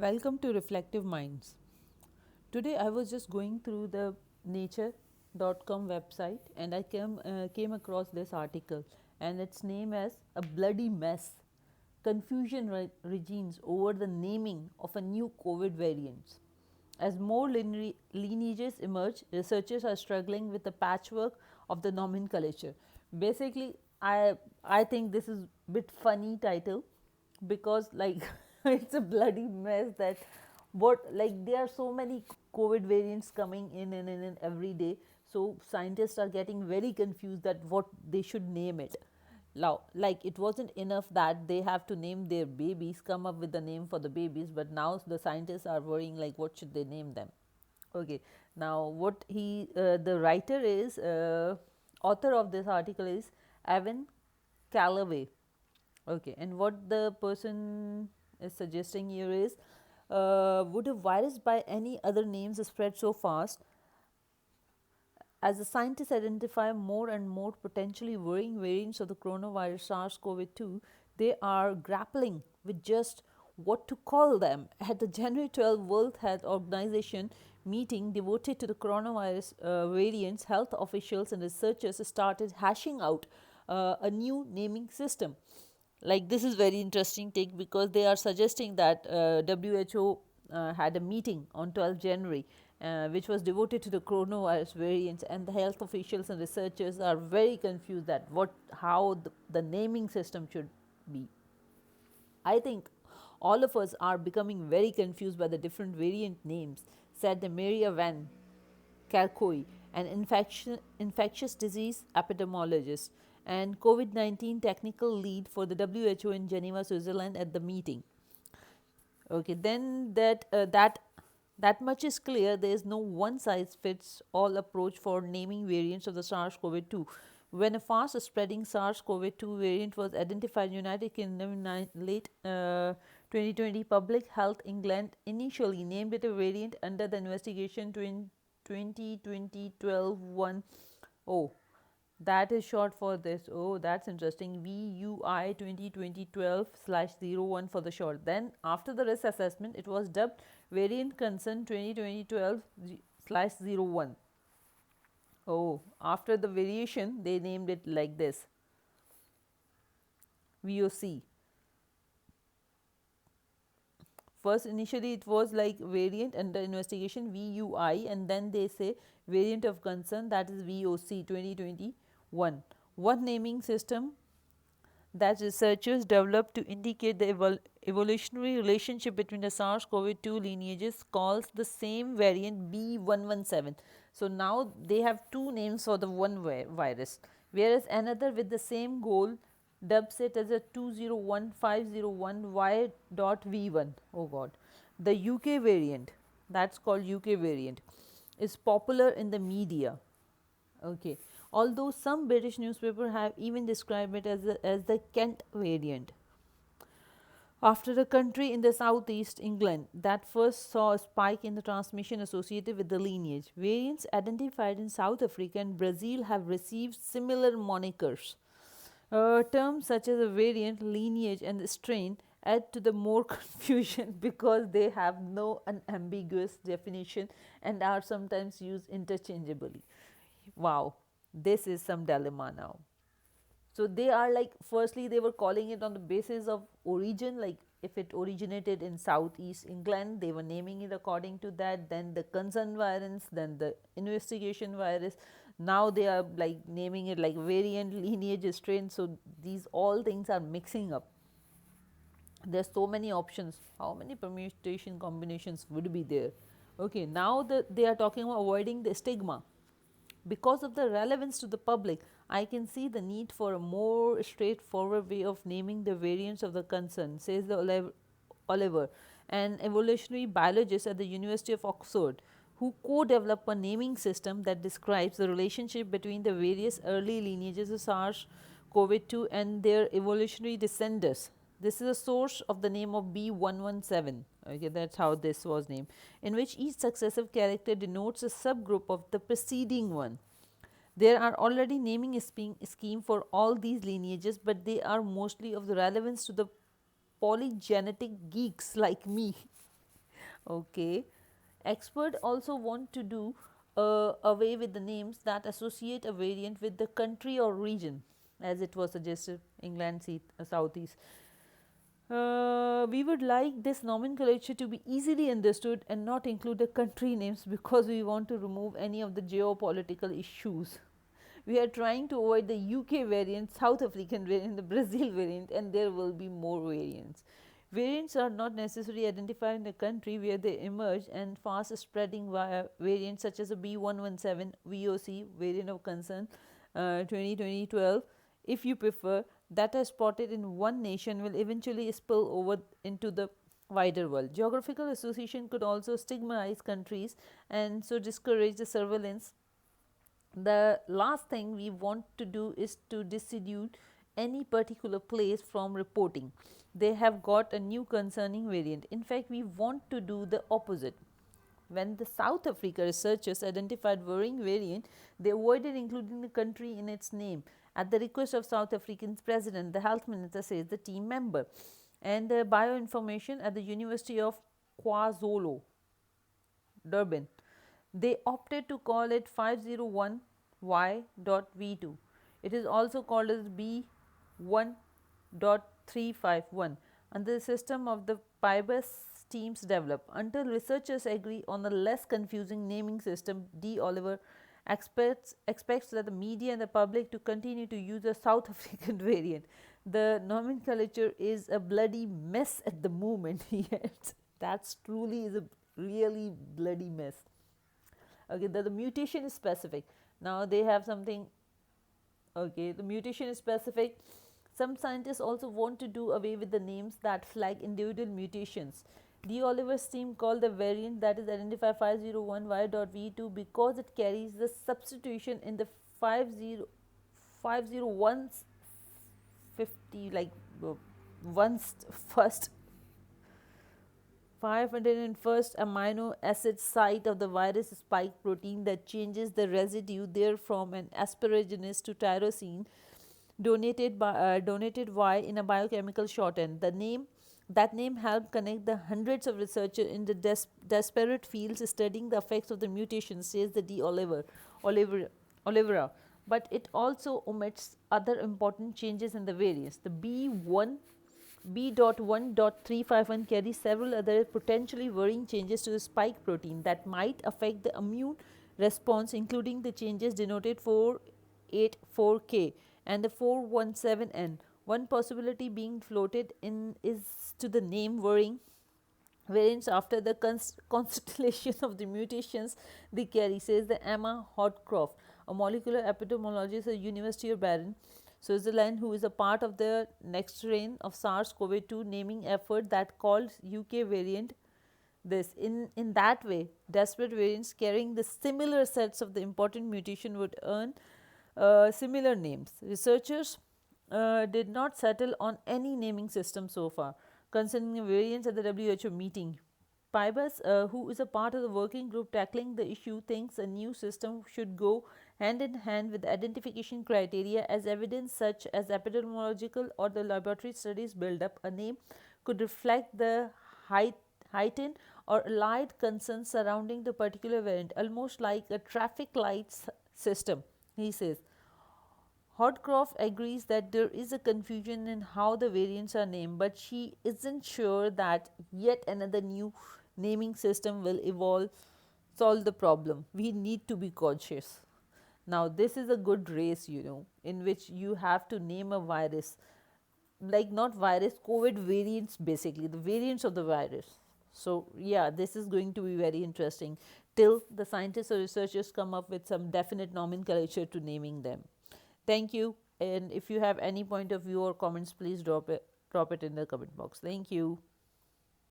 Welcome to Reflective Minds. Today I was just going through the nature.com website and I came across this article, and its name as A Bloody Mess. Confusion regimes over the naming of a new COVID variant. As more lineages emerge, researchers are struggling with the patchwork of the nomenclature. Basically, I think this is a bit funny title because like it's a bloody mess that what like there are so many COVID variants coming in and in and every day. So scientists are getting very confused that what they should name it. Now, like it wasn't enough that they have to name their babies, come up with the name for the babies, but now the scientists are worrying like what should they name them. Okay, now what the writer is, author of this article is Evan Callaway. Okay, and what the person is suggesting here is, would a virus by any other names spread so fast? As the scientists identify more and more potentially worrying variants of the coronavirus SARS CoV 2, they are grappling with just what to call them. At the January 12 World Health Organization meeting devoted to the coronavirus variants, health officials and researchers started hashing out a new naming system. Like this is very interesting take because they are suggesting that WHO had a meeting on 12 January which was devoted to the coronavirus variants, and the health officials and researchers are very confused that how the naming system should be. I think all of us are becoming very confused by the different variant names, said Maria Van Kerkhove, an infectious disease epidemiologist and COVID 19 technical lead for the WHO in Geneva, Switzerland, at the meeting. Okay, then that much is clear. There is no one size fits all approach for naming variants of the SARS-CoV-2. When a fast spreading SARS-CoV-2 variant was identified in United Kingdom in late 2020, Public Health England initially named it a variant under the investigation 2020 one. Oh, that is short for this. Oh, that's interesting. VUI 2020-12/01 for the short. Then, after the risk assessment, it was dubbed Variant Concern 2020-12/01. Oh, after the variation, they named it like this, VOC. First, initially, it was like variant under investigation VUI, and then they say variant of concern, that is VOC 2021. One naming system that researchers developed to indicate the evolutionary relationship between the SARS CoV 2 lineages calls the same variant B117. So now they have two names for the one virus, whereas another with the same goal dubs it as a 201501Y.V1. Oh god. The UK variant, that's called UK variant, is popular in the media. Okay. Although some British newspapers have even described it as the Kent variant. After a country in the southeast England that first saw a spike in the transmission associated with the lineage, variants identified in South Africa and Brazil have received similar monikers. Terms such as a variant, lineage, and strain add to the more confusion because they have no unambiguous definition and are sometimes used interchangeably. Wow, this is some dilemma now. So they are like, firstly they were calling it on the basis of origin, like if it originated in southeast England they were naming it according to that, then the concern virus, then the investigation virus. Now they are like naming it like variant, lineage, strain. So these all things are mixing up. There's so many options. How many permutation combinations would be there? Okay, now they are talking about avoiding the stigma. Because of the relevance to the public, I can see the need for a more straightforward way of naming the variants of the concern, says the Oliver, an evolutionary biologist at the University of Oxford, who co-developed a naming system that describes the relationship between the various early lineages of SARS-CoV-2 and their evolutionary descendants. This is a source of the name of B117. Okay, that's how this was named, in which each successive character denotes a subgroup of the preceding one. There are already naming scheme for all these lineages, but they are mostly of the relevance to the polygenetic geeks like me. Okay. Expert also want to do away with the names that associate a variant with the country or region, as it was suggested England, Southeast. We would like this nomenclature to be easily understood and not include the country names because we want to remove any of the geopolitical issues. We are trying to avoid the UK variant, South African variant, the Brazil variant, and there will be more variants. Variants are not necessarily identified in the country where they emerge, and fast spreading via variants such as a B117 VOC variant of concern 2012, if you prefer, that are spotted in one nation will eventually spill over into the wider world. Geographical association could also stigmatize countries and so discourage the surveillance. The last thing we want to do is to dissuade any particular place from reporting. They have got a new concerning variant. In fact, we want to do the opposite. When the South Africa researchers identified worrying variant, they avoided including the country in its name. At the request of South African president, the health minister says the team member, and the bioinformation at the University of KwaZulu, Durban. They opted to call it 501Y.V2. It is also called as B1.351 under the system of the PIBUS teams develop. Until researchers agree on a less confusing naming system, D. Oliver expects that the media and the public to continue to use the South African variant. The nomenclature is a bloody mess at the moment. Yes, that's truly is a really bloody mess. Okay, the mutation is specific. Now they have something. Okay, the mutation is specific. Some scientists also want to do away with the names that flag individual mutations. D. Oliver's team called the variant that is identified 501Y.V2 because it carries the substitution in the 50150, like once first 501st amino acid site of the virus spike protein that changes the residue there from an asparaginase to tyrosine donated Y in a biochemical shorten. That name helped connect the hundreds of researchers in the disparate fields studying the effects of the mutation, says the Olivera. But it also omits other important changes in the variants. The B.1.351 carries several other potentially worrying changes to the spike protein that might affect the immune response, including the changes denoted 484K and the 417N. One possibility being floated in is to the name worrying variants after the constellation of the mutations they carry, says the Emma Hodcroft, a molecular epidemiologist at the University of Bern, Switzerland, who is a part of the next strain of SARS-CoV-2 naming effort that called UK variant this. In that way, disparate variants carrying the similar sets of the important mutation would earn similar names. Researchers did not settle on any naming system so far concerning the variants at the WHO meeting. PIBUS, who is a part of the working group tackling the issue, thinks a new system should go hand in hand with identification criteria as evidence such as epidemiological or the laboratory studies build up. A name could reflect the heightened or allied concerns surrounding the particular variant, almost like a traffic lights system, he says. Hodcroft agrees that there is a confusion in how the variants are named, but she isn't sure that yet another new naming system will solve the problem. We need to be cautious. Now, this is a good race, in which you have to name a virus, like not virus, COVID variants, basically, the variants of the virus. So, yeah, this is going to be very interesting till the scientists or researchers come up with some definite nomenclature to naming them. Thank you. And if you have any point of view or comments, please drop it in the comment box. Thank you.